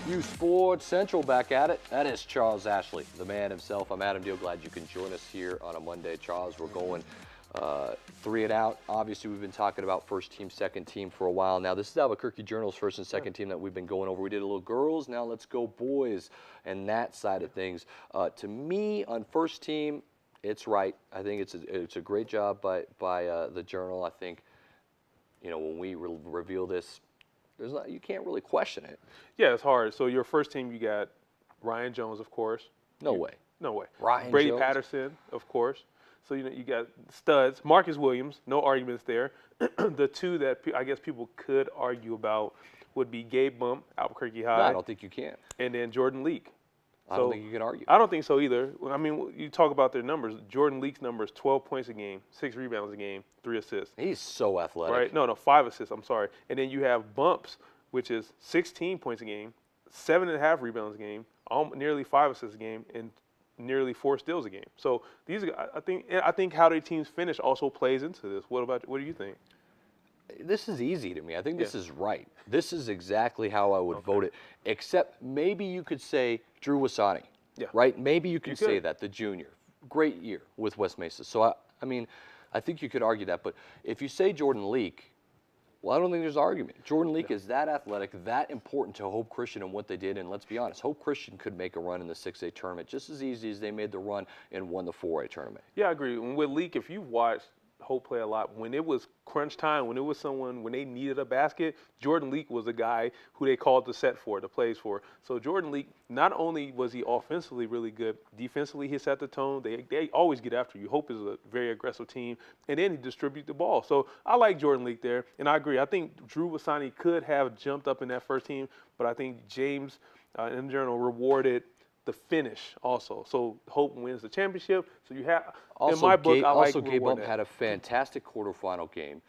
uSports Central back at it. That is Charles Ashley, the man himself. I'm Adam Deal. Glad you can join us here on a Monday. Charles, we're going 3 and out. Obviously, we've been talking about first team, second team for a while now. This is Albuquerque Journal's first and second team that we've been going over. We did a little girls. Now let's go boys and that side of things. To me, on first team, it's right. I think it's a great job by the Journal. I think, you know, when we reveal this, you can't really question it. Yeah, it's hard. So your first team, you got Ryan Jones, of course. No way. No way. Brady Patterson, of course. So you got studs. Marcus Williams, no arguments there. The two that I guess people could argue about would be Gabe Bump, Albuquerque High. No, I don't think you can. And then Jordan Leak. I don't think you can argue. I don't think so either. I mean, you talk about their numbers. Jordan Leak's numbers: 12 points a game, 6 rebounds a game, 3 assists. He's so athletic. Right? No, 5 assists. I'm sorry. And then you have Bumps, which is 16 points a game, 7.5 rebounds a game, nearly 5 assists a game, and nearly 4 steals a game. So these, I think how their teams finish also plays into this. What do you think? This is easy to me. I think this is right. This is exactly how I would vote it, except maybe you could say Drew Wasani, right? Maybe you could say that, the junior. Great year with West Mesa. So, I mean, I think you could argue that. But if you say Jordan Leak, well, I don't think there's an argument. Jordan Leak is that athletic, that important to Hope Christian and what they did. And let's be honest, Hope Christian could make a run in the 6A tournament just as easy as they made the run and won the 4A tournament. Yeah, I agree. With Leak, if you watched Hope play a lot, when it was crunch time, when they needed a basket, Jordan Leak was the guy who they called the set for, the plays for. So Jordan Leak, not only was he offensively really good, defensively he set the tone. They always get after you. Hope is a very aggressive team, and then he distributes the ball. So I like Jordan Leak there, and I agree. I think Drew Wasani could have jumped up in that first team, but I think James in the Journal rewarded the finish also. So Hope wins the championship. So you have, in my book, I like Gabe Bump had a fantastic quarterfinal game.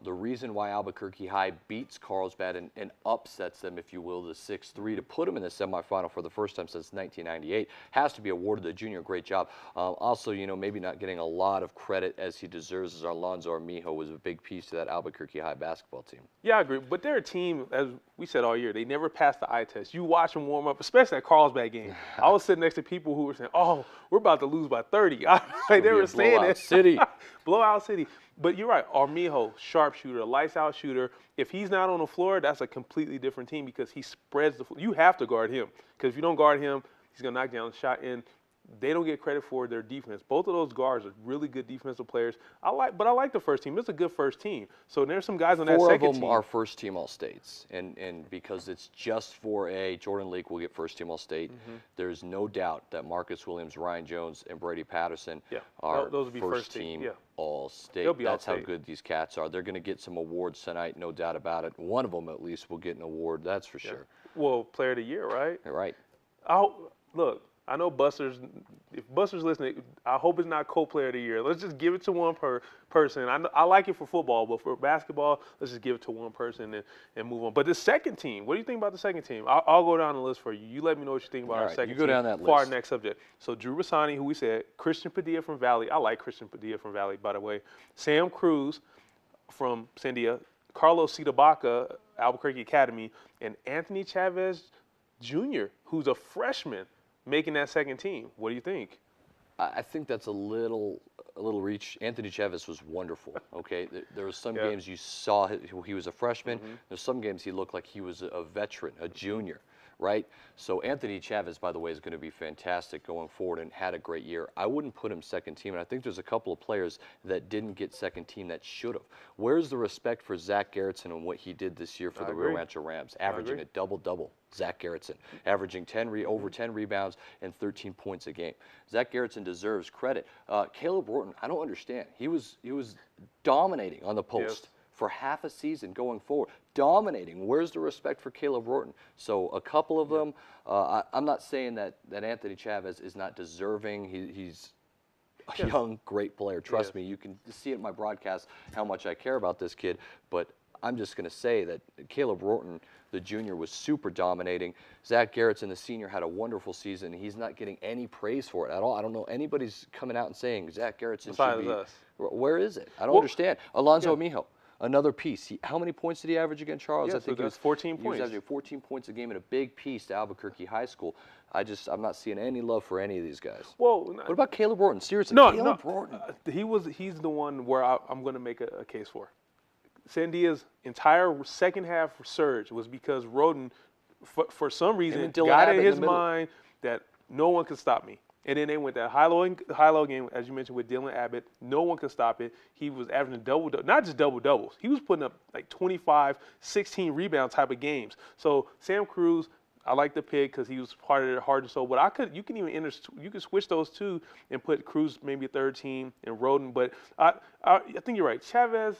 The reason why Albuquerque High beats Carlsbad and upsets them, if you will, the 6-3 to put them in the semifinal for the first time since 1998 has to be awarded the junior. Great job. Also, you know, maybe not getting a lot of credit as he deserves, as Alonzo Armijo was a big piece to that Albuquerque High basketball team. Yeah, I agree. But they're a team, as we said all year, they never pass the eye test. You watch them warm up, especially that Carlsbad game. I was sitting next to people who were saying, "Oh, we're about to lose by 30." They were saying it. City. Blowout city. But you're right. Armijo, sharpshooter, lights out shooter. If he's not on the floor, that's a completely different team because he spreads the floor. You have to guard him because if you don't guard him, he's going to knock down the shot. And they don't get credit for their defense. Both of those guards are really good defensive players. But I like the first team. It's a good first team. So there's some guys on that second team. 4 of them are first team All-States. And because it's just 4A, Jordan Leak will get first team All-State. There's no doubt that Marcus Williams, Ryan Jones, and Brady Patterson are those will be first team All-State. That's how good these cats are. They're going to get some awards tonight, no doubt about it. One of them at least will get an award, that's for sure. Well, Player of the Year, right? Right. Look, I know Buster's, if Buster's listening, I hope it's not co-player of the year. Let's just give it to one person. I like it for football, but for basketball, let's just give it to one person and move on. But the second team, what do you think about the second team? I'll go down the list for you. You let me know what you think about our second team. You go down that list. For our next subject. So Drew Rasani, who we said, Christian Padilla from Valley. I like Christian Padilla from Valley, by the way. Sam Cruz from Sandia. Carlos Cidabaca, Albuquerque Academy. And Anthony Chavez Jr., who's a freshman, making that second team. What do you think? I think that's a little reach. Anthony Chavez was wonderful. Okay, there were some games you saw he was a freshman. There's some games he looked like he was a veteran, a junior, right? So Anthony Chavez, by the way, is going to be fantastic going forward and had a great year. I wouldn't put him second team, and I think there's a couple of players that didn't get second team that should have. Where's the respect for Zach Garrettson and what he did this year for the Rio Rancho Rams, averaging a double-double? Zach Garrettson, averaging over 10 rebounds and 13 points a game. Zach Garrettson deserves credit. Caleb Wharton, I don't understand. He was dominating on the post for half a season going forward, dominating. Where's the respect for Caleb Wharton? So a couple of them. I'm not saying that Anthony Chavez is not deserving. He's a young, great player. Trust me, you can see it in my broadcast how much I care about this kid. But I'm just going to say that Caleb Wharton, the junior, was super dominating. Zach Garrettson, the senior, had a wonderful season. He's not getting any praise for it at all. I don't know anybody's coming out and saying Zach Garrettson should be. Us. Where is it? I don't understand. Alonzo Armijo. another piece. How many points did he average again, Charles? Yeah, I think so that's 14 he was points. averaging 14 points a game and a big piece to Albuquerque High School. I'm not seeing any love for any of these guys. Well, what about Caleb Rorton? Seriously, no, Caleb Rorton. He's the one where I'm going to make a case for. Sandia's entire second half surge was because Rhoden, for some reason, got in his mind that no one could stop me. And then they went that high-low game, as you mentioned, with Dylan Abbott. No one could stop it. He was averaging not just double-doubles. He was putting up like 25, 16 rebound type of games. So Sam Cruz, I like the pick because he was part of their heart and soul. But you can switch those two and put Cruz maybe third team and Rhoden. But I think you're right. Chavez,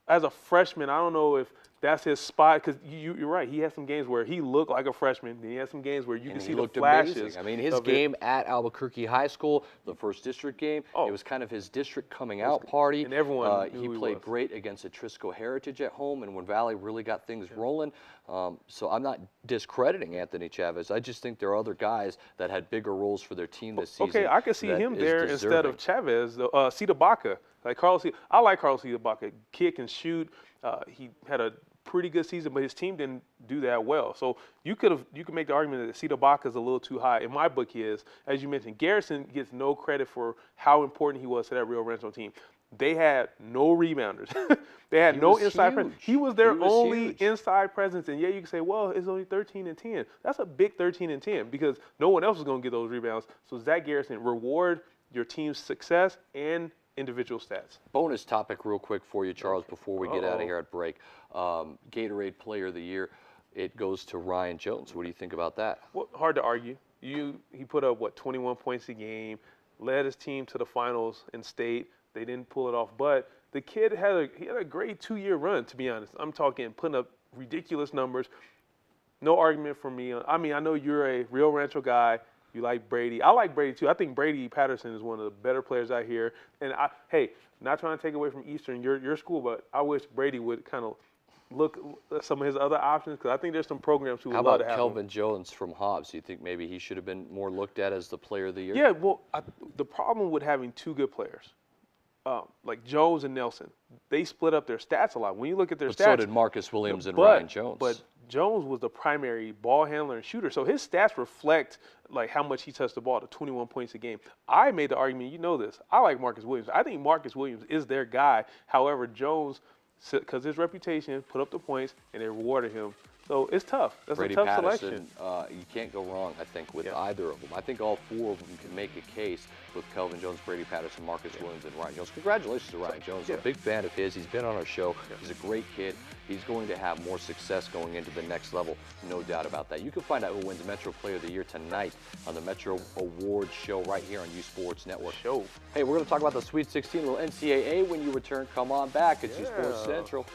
as a freshman, I don't know if that's his spot because you're right. He had some games where he looked like a freshman. Then he had some games where you can see the flashes. Amazing. I mean, his game at Albuquerque High School, the first district game, it was kind of his district coming out party. And everyone knew he played great against Atrisco Heritage at home, and when Valley really got things rolling. So I'm not discrediting Anthony Chavez. I just think there are other guys that had bigger roles for their team this season. Okay, I could see him there instead of Chavez. Cita Baca. I like Carlos Cita Baca. Kid can shoot. He had a pretty good season, but his team didn't do that well. So you could make the argument that Cita Baca is a little too high. In my book, he is. As you mentioned, Garrison gets no credit for how important he was to that Rio Rancho team. They had no rebounders. They had no inside presence. He was their only inside presence. And yeah, you can say, well, it's only 13 and 10. That's a big 13 and 10 because no one else is going to get those rebounds. So Zach Garrison, reward your team's success and individual stats. Bonus topic real quick for you, Charles, before we get out of here at break. Gatorade Player of the Year, it goes to Ryan Jones. What do you think about that? Well, hard to argue. He put up, 21 points a game, led his team to the finals in state. They didn't pull it off, but the kid had a great 2-year run, to be honest. I'm talking putting up ridiculous numbers. No argument from me. I mean, I know you're a Rio Rancho guy. You like Brady. I like Brady, too. I think Brady Patterson is one of the better players out here. And, hey, not trying to take away from Eastern, your school, but I wish Brady would kind of look at some of his other options because I think there's some programs who would love to have him. How about Kelvin Jones from Hobbs? Do you think maybe he should have been more looked at as the player of the year? Yeah, well, the problem with having two good players, like Jones and Nelson, they split up their stats a lot. When you look at their stats. So did Marcus Williams and Ryan Jones. But Jones was the primary ball handler and shooter, so his stats reflect like how much he touched the ball, to 21 points a game. I made the argument, you know this, I like Marcus Williams. I think Marcus Williams is their guy. However, Jones, because his reputation, put up the points, and they rewarded him. So it's tough. That's Brady a tough Patterson, selection. You can't go wrong, I think, with either of them. I think all four of them can make a case with Kelvin Jones, Brady Patterson, Marcus Williams, and Ryan Jones. Congratulations to Ryan Jones. I'm a big fan of his. He's been on our show. He's a great kid. He's going to have more success going into the next level, no doubt about that. You can find out who wins Metro Player of the Year tonight on the Metro Awards show right here on uSports Network. Hey, we're going to talk about the Sweet 16, a little NCAA when you return. Come on back. It's uSports Central.